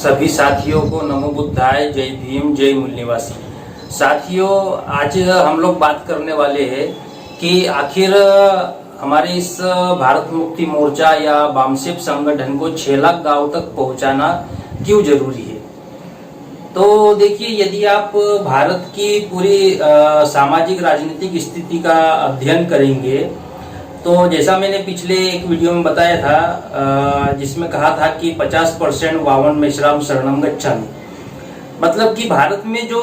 सभी साथियों को नमो बुद्धाय, जय भीम, जय मूल निवासी। साथियों, आज हम लोग बात करने वाले हैं कि आखिर हमारे इस भारत मुक्ति मोर्चा या बामसेफ संगठन को 6 लाख गांव तक पहुंचाना क्यों जरूरी है। तो देखिए, यदि आप भारत की पूरी सामाजिक राजनीतिक स्थिति का अध्ययन करेंगे तो जैसा मैंने पिछले एक वीडियो में बताया था, जिसमें कहा था कि 50% वावन मेश्राम शरणम गच्छामि, मतलब कि भारत में जो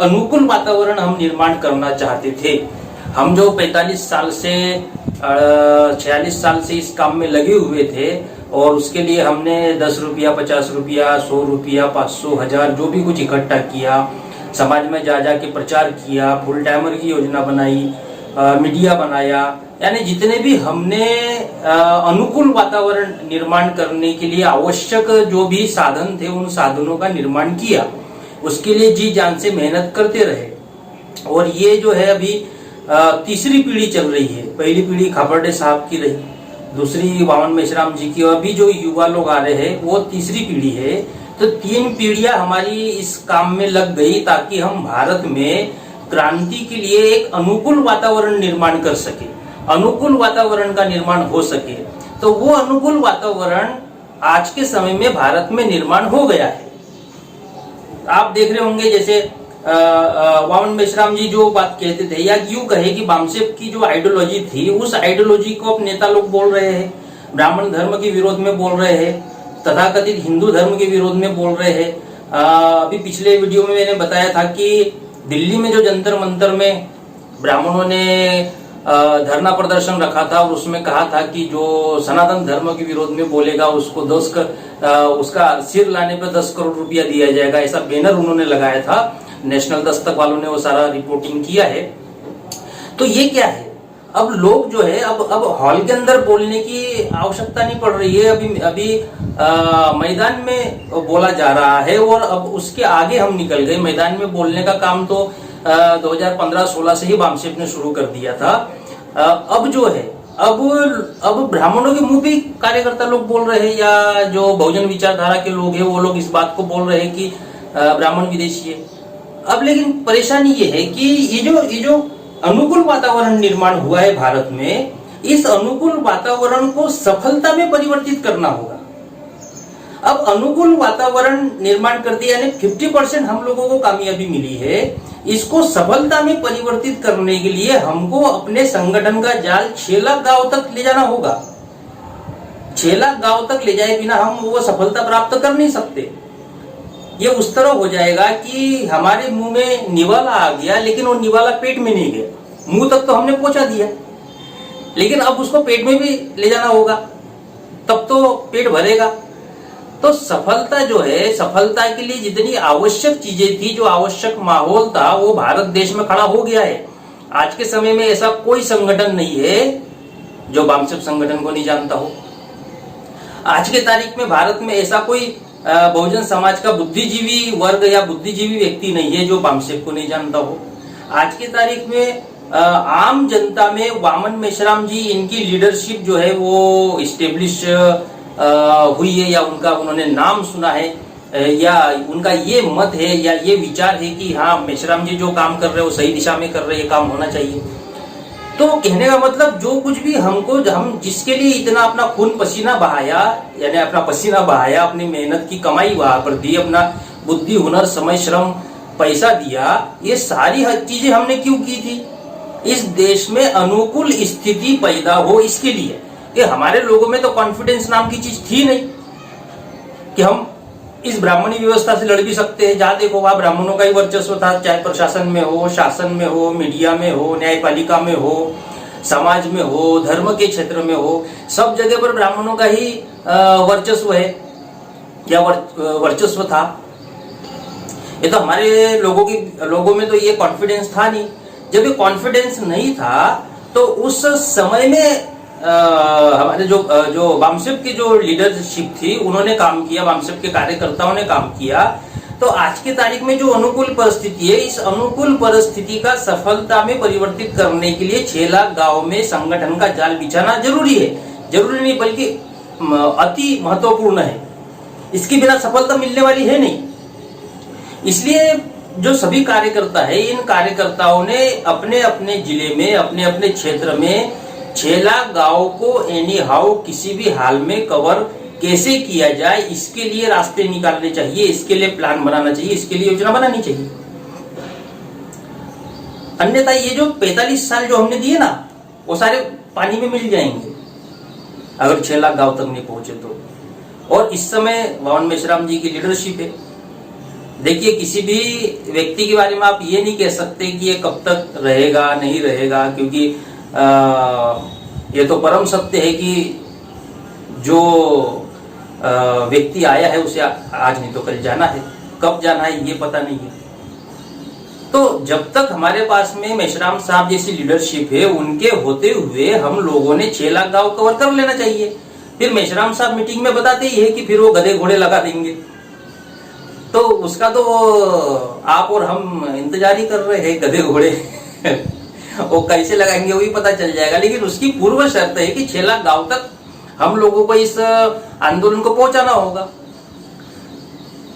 अनुकूल वातावरण हम निर्माण करना चाहते थे, हम जो 45 साल से 46 साल से इस काम में लगे हुए थे और उसके लिए हमने 10 रुपया, 50 रुपया, 100 रुपया, 500, 1000 जो भी कुछ इकट्ठा किया, समाज में जा के प्रचार किया, फुल टाइमर की योजना बनाई, मीडिया बनाया, यानी जितने भी हमने अनुकूल वातावरण निर्माण करने के लिए आवश्यक जो भी साधन थे उन साधनों का निर्माण किया, उसके लिए जी जान से मेहनत करते रहे। और ये जो है अभी तीसरी पीढ़ी चल रही है। पहली पीढ़ी खापर्डे साहब की रही, दूसरी वावन मेश्राम जी की, और अभी जो युवा लोग आ रहे हैं वो तीसरी पीढ़ी है। तो 3 पीढ़ियां हमारी इस काम में लग गई ताकि हम भारत में क्रांति के लिए एक अनुकूल वातावरण निर्माण कर सके, अनुकूल वातावरण का निर्माण हो सके। तो वो अनुकूल वातावरण आज के समय में भारत में निर्माण हो गया है। आप देख रहे होंगे, जैसे वावन मेश्राम जी जो बात कहते थे, या यूं कहे कि बामसेफ की जो आइडियोलॉजी थी, उस आइडियोलॉजी को अब नेता लोग बोल रहे हैं, ब्राह्मण धर्म के विरोध में बोल रहे हैं, तथाकथित हिंदू धर्म के विरोध में बोल रहे हैं। अभी पिछले वीडियो में मैंने बताया था कि दिल्ली में जो जंतर मंतर में ब्राह्मणों ने धरना प्रदर्शन रखा था और उसमें कहा था कि जो सनातन धर्म के विरोध में बोलेगा उसको उसका सिर लाने पर 10 करोड़ रुपया दिया जाएगा, ऐसा बैनर उन्होंने लगाया था। नेशनल दस्तक वालों ने वो सारा रिपोर्टिंग किया है। तो ये क्या है, अब लोग जो है अब हॉल के अंदर बोलने की आवश्यकता नहीं पड़ रही है, अभी मैदान में बोला जा रहा है और अब उसके आगे हम निकल गए। मैदान में बोलने का काम तो 2015-16 से ही बामसेफ ने शुरू कर दिया था। अब जो है अब ब्राह्मणों के मुंह भी कार्यकर्ता लोग बोल रहे हैं, या जो बहुजन विचारधारा के लोग हैं वो लोग इस बात को बोल रहे हैं कि ब्राह्मण विदेशी है। अब लेकिन परेशानी ये है कि ये जो अनुकूल वातावरण निर्माण हुआ है भारत में, इस अनुकूल वातावरण को सफलता में परिवर्तित करना होगा। अब अनुकूल वातावरण निर्माण कर दिया, यानी 50% हम लोगों को कामयाबी मिली है। इसको सफलता में परिवर्तित करने के लिए हमको अपने संगठन का जाल 6 लाख गांव तक ले जाना होगा। 6 लाख गांव तक ले जाए बिना हम वो सफलता प्राप्त कर नहीं सकते। ये उस तरह हो जाएगा कि हमारे मुंह में निवाला आ गया, लेकिन वो निवाला पेट में नहीं गया। मुंह तक तो हमने पहुंचा दिया, लेकिन अब उसको पेट में भी ले जाना होगा, तब तो पेट भरेगा। तो सफलता जो है, सफलता के लिए जितनी आवश्यक चीजें थी, जो आवश्यक माहौल था, वो भारत देश में खड़ा हो गया है। आज के समय में ऐसा कोई संगठन नहीं है जो बामसेफ संगठन को नहीं जानता हो। आज के तारीख में भारत में ऐसा कोई बहुजन समाज का बुद्धिजीवी वर्ग या बुद्धिजीवी व्यक्ति नहीं है जो बामसेफ को नहीं जानता हो। आज की तारीख में आम जनता में वावन मेश्राम जी, इनकी लीडरशिप जो है वो इस्टेब्लिश हुई है, या उन्होंने नाम सुना है, या उनका ये मत है या ये विचार है कि हाँ, मेश्राम जी जो काम कर रहे हैं वो सही दिशा में कर रहे हैं, ये काम होना चाहिए। तो कहने का मतलब, जो कुछ भी हम जिसके लिए इतना अपना खून पसीना बहाया, यानी अपना पसीना बहाया, अपनी मेहनत की कमाई वहां पर दी, अपना बुद्धि, हुनर, समय, श्रम, पैसा दिया, ये सारी चीजें हमने क्यों की थी? इस देश में अनुकूल स्थिति पैदा हो इसके लिए। कि हमारे लोगों में तो कॉन्फिडेंस नाम की चीज थी नहीं कि हम इस ब्राह्मणी व्यवस्था से लड़ भी सकते हैं। जहां देखो वहां ब्राह्मणों का ही वर्चस्व था, चाहे प्रशासन में हो, शासन में हो, मीडिया में हो, न्यायपालिका में हो, समाज में हो, धर्म के क्षेत्र में हो, सब जगह पर ब्राह्मणों का ही वर्चस्व है या वर्चस्व था। ये तो हमारे लोगों में तो ये कॉन्फिडेंस था नहीं। जब ये कॉन्फिडेंस नहीं था तो उस समय में हमारे जो बामसेफ की जो लीडरशिप थी उन्होंने काम किया, बामसेफ के कार्यकर्ताओं ने काम किया। तो आज की तारीख में जो अनुकूल परिस्थिति है, इस अनुकूल परिस्थिति का सफलता में परिवर्तित करने के लिए 6 लाख गांव में संगठन का जाल बिछाना जरूरी है। जरूरी नहीं बल्कि अति महत्वपूर्ण है। इसके बिना सफलता मिलने वाली है नहीं। इसलिए जो सभी कार्यकर्ता है, इन कार्यकर्ताओं ने अपने अपने जिले में, अपने अपने क्षेत्र में 6 लाख गांवों को एनी हाउ किसी भी हाल में कवर कैसे किया जाए, इसके लिए रास्ते निकालने चाहिए, इसके लिए प्लान बनाना चाहिए, इसके लिए योजना बनानी चाहिए। अन्यथा ये जो 45 साल जो हमने दिए ना, वो सारे पानी में मिल जाएंगे अगर 6 लाख गांव तक नहीं पहुंचे तो। और इस समय भवन मेश्राम जी की लीडरशिप है। देखिए, किसी भी व्यक्ति के बारे में आप ये नहीं कह सकते कि ये कब तक रहेगा नहीं रहेगा, क्योंकि ये तो परम सत्य है कि जो व्यक्ति आया है उसे आज नहीं तो कल जाना है, कब जाना है ये पता नहीं है। तो जब तक हमारे पास में मेश्राम साहब जैसी लीडरशिप है, उनके होते हुए हम लोगों ने 6 लाख गांव कवर कर लेना चाहिए। फिर मेश्राम साहब मीटिंग में बताते ही है कि फिर वो गधे घोड़े लगा देंगे, तो उसका तो आप और हम इंतजार ही कर रहे हैं गधे घोड़े वो कैसे लगाएंगे वो भी पता चल जाएगा। लेकिन उसकी पूर्व शर्त है कि 6 लाख गांव तक हम लोगों को इस आंदोलन को पहुंचाना होगा।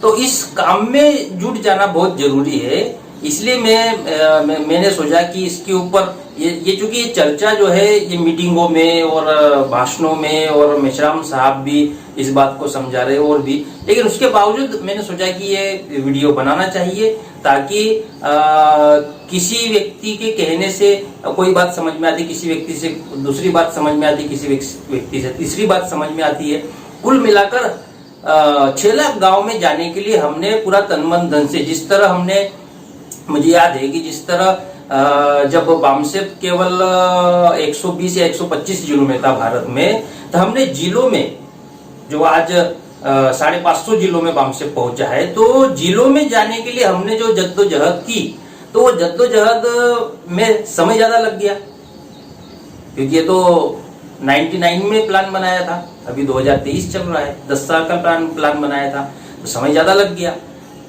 तो इस काम में जुट जाना बहुत जरूरी है। इसलिए मैंने सोचा कि इसके ऊपर ये चूंकि ये चर्चा जो है ये मीटिंगों में और भाषणों में, और मेश्राम साहब भी इस बात को समझा रहे और भी, लेकिन उसके बावजूद मैंने सोचा कि ये वीडियो बनाना चाहिए ताकि किसी व्यक्ति के कहने से कोई बात समझ में आती, किसी व्यक्ति से दूसरी बात समझ में आती, किसी व्यक्ति से तीसरी बात समझ में आती है। कुल मिलाकर 6 लाख गांव में जाने के लिए हमने पूरा तन मन धन से, जिस तरह हमने, मुझे याद है कि जिस तरह जब बामसेप केवल 120 या 125 जिलों में था भारत में, तो हमने जिलों में जो आज 550 जिलों में बामसेप पहुंचा है, तो जिलों में जाने के लिए हमने जो जद्दोजहद की, तो वो जद्दोजहद में समय ज्यादा लग गया, क्योंकि ये तो 99 में प्लान बनाया था, अभी 2023 चल रहा है, 10 साल का प्लान बनाया था, तो समय ज्यादा लग गया।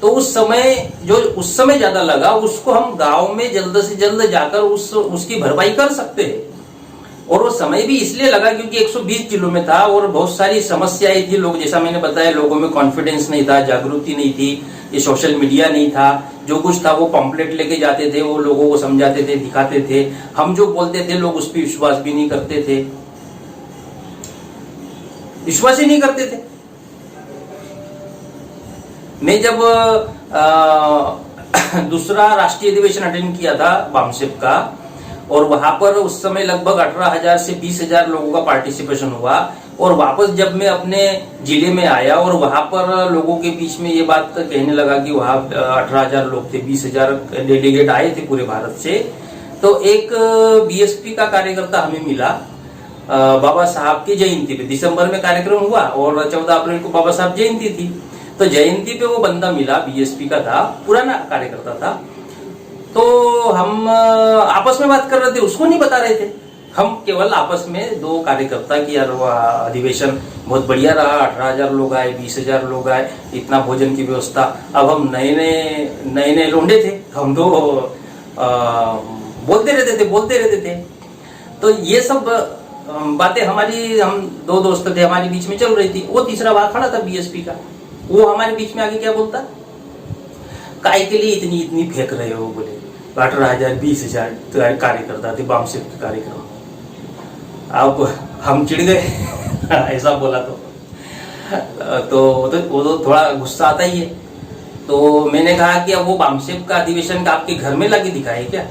तो उस समय ज्यादा लगा, उसको हम गांव में जल्द से जल्द जाकर उसकी भरपाई कर सकते हैं। और वो समय भी इसलिए लगा क्योंकि 120 जिलों में था और बहुत सारी समस्याएं थी। लोग, जैसा मैंने बताया, लोगों में कॉन्फिडेंस नहीं था, जागृति नहीं थी, ये सोशल मीडिया नहीं था, जो कुछ था वो पम्पलेट लेके जाते थे, वो लोगों को समझाते थे, दिखाते थे, हम जो बोलते थे लोग उस पर विश्वास भी नहीं करते थे, विश्वास ही नहीं करते थे। मैं जब दूसरा राष्ट्रीय अधिवेशन अटेंड किया था बामसेप का, और वहां पर उस समय लगभग 18,000 से 20,000 लोगों का पार्टिसिपेशन हुआ, और वापस जब मैं अपने जिले में आया और वहां पर लोगों के बीच में ये बात कहने लगा कि वहां 18,000 लोग थे, 20,000 डेलीगेट आए थे पूरे भारत से, तो एक बीएसपी का कार्यकर्ता हमें मिला बाबा साहब की जयंती पे। दिसंबर में कार्यक्रम हुआ और 14 अप्रैल को बाबा साहब जयंती थी, तो जयंती पे वो बंदा मिला, बीएसपी का था, पुराना कार्यकर्ता था। तो हम आपस में बात कर रहे थे, उसको नहीं बता रहे थे, हम केवल आपस में दो कार्यकर्ता की, यार अधिवेशन बहुत बढ़िया रहा, 18,000 लोग आए, 20,000 लोग आए, इतना भोजन की व्यवस्था। अब हम नए लोंडे थे, हम तो बोलते रहते थे। तो ये सब बातें हमारी, हम दो दोस्त थे, हमारे बीच में चल रही थी। वो तीसरा वहां खड़ा था बीएसपी का, वो हमारे बीच में आगे क्या बोलता, काय के लिए इतनी फेंक रहे हो, बोले 18,000 20,000 कार्यकर्ता थे बामसेप के कार्यक्रम। अब हम चिढ़ गए ऐसा बोला तो वो तो थोड़ा गुस्सा आता ही है। तो मैंने कहा कि अब वो बामसेप का अधिवेशन का आपके घर में लाके दिखाए क्या,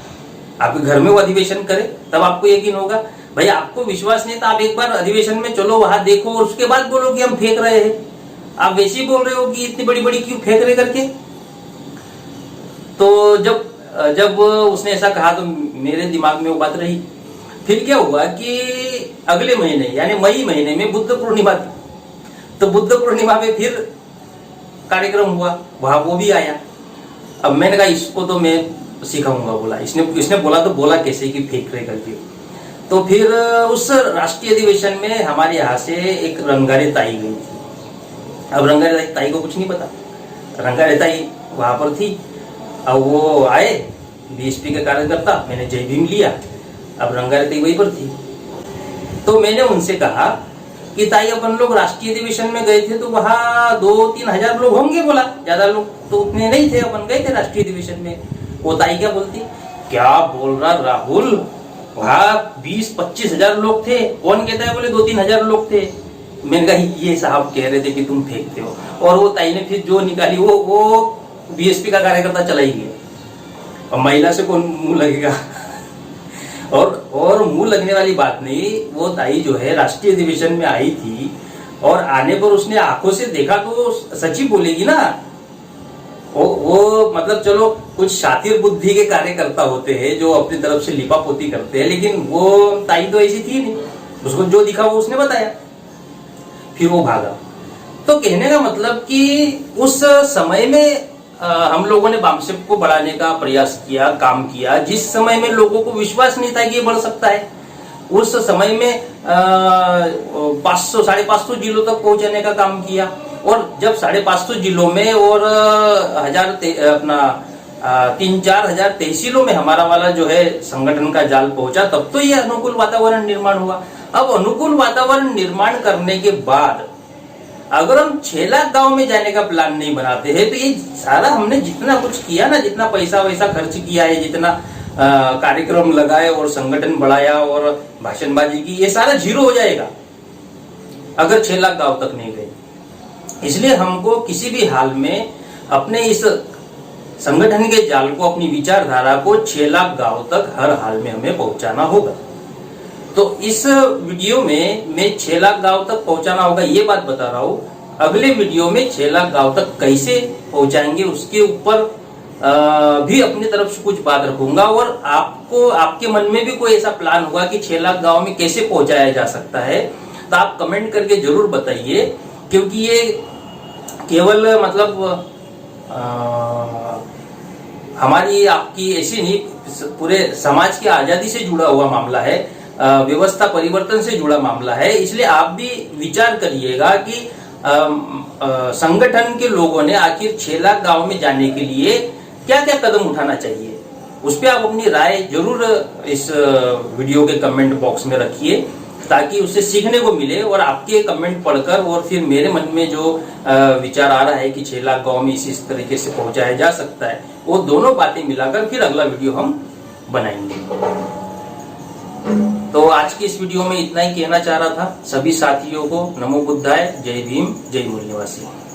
आपके घर में वो अधिवेशन करे तब आपको यकीन होगा। भाई आपको विश्वास नहीं था, आप एक बार अधिवेशन में चलो, वहां देखो, और उसके बाद बोलो कि हम फेंक रहे हैं। आप वैसे ही बोल रहे हो कि इतनी बड़ी क्यों फेंक रहे करके। तो जब उसने ऐसा कहा तो मेरे दिमाग में वो बात रही। फिर क्या हुआ कि अगले महीने यानी मई महीने में बुद्ध पूर्णिमा थी, तो बुद्ध पूर्णिमा में फिर कार्यक्रम हुआ, वहां वो भी आया। अब मैंने कहा इसको तो मैं सिखाऊंगा, बोला इसने बोला तो बोला कैसे कि फेंक रहे करके। तो फिर उस राष्ट्रीय अधिवेशन में हमारे यहाँ से एक रंगारे ताई गई थी। अब रंगारे ताई को कुछ नहीं पता, रंगारे ताई वहां पर थी। अब वो आए बीएसपी के कार्यकर्ता, मैंने जय भीम लिया, अब रंगारे ताई वहीं पर थी। तो मैंने उनसे कहा कि ताई अपन लोग राष्ट्रीय अधिवेशन में गए थे तो वहाँ 2-3 हजार लोग होंगे, बोला ज्यादा लोग तो उतने नहीं थे, अपन गए थे राष्ट्रीय अधिवेशन में। वो ताई क्या बोलती, क्या बोल रहा राहुल, वहाँ 20-25 हजार लोग थे। कौन कहता है, बोले 2-3 हजार लोग थे। मैंने कहा ये साहब कह रहे थे कि तुम फेंकते हो। और वो ताई ने फिर जो निकाली वो बीएसपी का कार्यकर्ता चला ही गया। और महिला से कौन मुंह लगेगा और मुंह लगने वाली बात नहीं, वो ताई जो है राष्ट्रीय अधिवेशन में आई थी और आने पर उसने आंखों से देखा तो सच ही बोलेगी ना। वो मतलब चलो कुछ शातिर बुद्धि के कार्यकर्ता होते हैं जो अपनी तरफ से लिपापोती करते हैं, लेकिन वो ताई तो ऐसी थी नहीं, उसको जो दिखा वो उसने बताया, फिर वो भागा। तो कहने का मतलब कि उस समय में हम लोगों ने बामसेप को बढ़ाने का प्रयास किया, काम किया, जिस समय में लोगों को विश्वास नहीं था कि ये बढ़ सकता है। उस समय में 500-550 जिलों तक पहुंचाने का काम किया। और जब 550 जिलों में और 3-4 हजार तहसीलों में हमारा वाला जो है संगठन का जाल पहुंचा, तब तो ये अनुकूल वातावरण निर्माण हुआ। अब अनुकूल वातावरण निर्माण करने के बाद अगर हम 6 लाख गांव में जाने का प्लान नहीं बनाते हैं तो ये सारा हमने जितना कुछ किया ना, जितना पैसा वैसा खर्च किया है, जितना कार्यक्रम लगाए और संगठन बढ़ाया और भाषणबाजी की, ये सारा जीरो हो जाएगा अगर 6 लाख गांव तक नहीं गए। इसलिए हमको किसी भी हाल में अपने इस संगठन के जाल को, अपनी विचारधारा को 6 लाख गांव तक हर हाल में हमें पहुंचाना होगा। तो इस वीडियो में मैं 6 लाख गांव तक पहुंचाना होगा ये बात बता रहा हूँ। अगले वीडियो में 6 लाख गांव तक कैसे पहुंचाएंगे उसके ऊपर भी अपनी तरफ से कुछ बात रखूंगा। और आपको, आपके मन में भी कोई ऐसा प्लान होगा कि 6 लाख गांव में कैसे पहुंचाया जा सकता है, तो आप कमेंट करके जरूर बताइए, क्योंकि ये केवल मतलब हमारी आपकी ऐसी नहीं, पूरे समाज की आजादी से जुड़ा हुआ मामला है, व्यवस्था परिवर्तन से जुड़ा मामला है। इसलिए आप भी विचार करिएगा कि संगठन के लोगों ने आखिर 6 लाख गांव में जाने के लिए क्या क्या कदम उठाना चाहिए, उस पर आप अपनी राय जरूर इस वीडियो के कमेंट बॉक्स में रखिए, ताकि उससे सीखने को मिले। और आपके कमेंट पढ़कर और फिर मेरे मन में जो विचार आ रहा है कि 6 लाख गांव में इस तरीके से पहुंचाया जा सकता है, वो दोनों बातें मिलाकर फिर अगला वीडियो हम बनाएंगे। तो आज की इस वीडियो में इतना ही कहना चाह रहा था। सभी साथियों को नमो बुद्धाय, जय भीम, जय मूल निवासी।